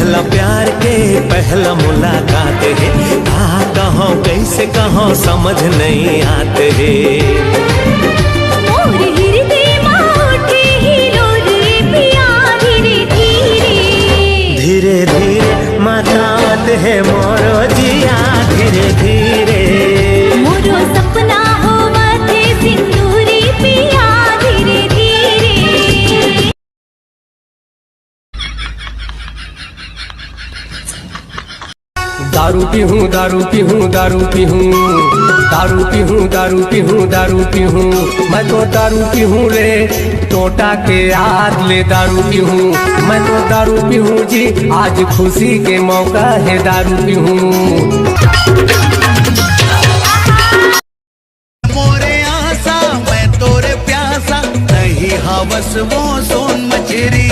पहला प्यार के पहला मुलाकात है, कहाँ कहाँ कैसे कहाँ समझ नहीं आते धीरे धीरे मातात है मोरो जिया, धीरे धीरे मोरो सपना हो माथे सिंदूरी पिया, धीरे धीरे। दारू पीहूँ दारू पीहूँ दारू पीहूँ दारू पीहूँ दारू पीहूँ दारू पीहूँ, मैं तो दारू पीहूँ रे टोटा के याद ले दारू पीहूँ, मैं तो दारू पीहूँ जी आज खुशी के मौका है दारू पीहूँ। मोरे आसा मैं तोरे प्यासा, नहीं हवस वो सोन मछरी।